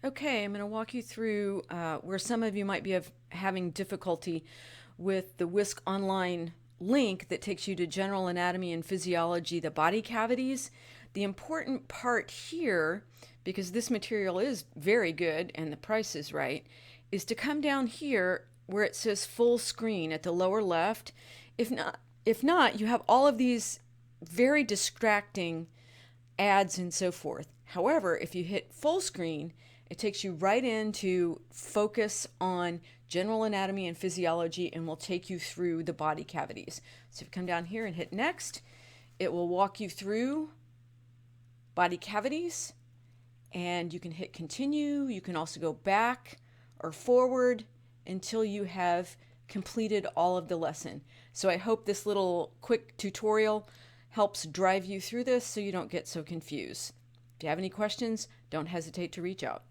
Okay, I'm going to walk you through where some of you might be having difficulty with the Whisk Online link that takes you to General Anatomy and Physiology, the body cavities. The important part here, because this material is very good and the price is right, is to come down here where it says full screen at the lower left. If not, you have all of these very distracting ads and so forth. However, if you hit full screen, it takes you right into focus on general anatomy and physiology and will take you through the body cavities. So if you come down here and hit next, it will walk you through body cavities and you can hit continue. You can also go back or forward until you have completed all of the lesson. So I hope this little quick tutorial helps drive you through this so you don't get so confused. If you have any questions, don't hesitate to reach out.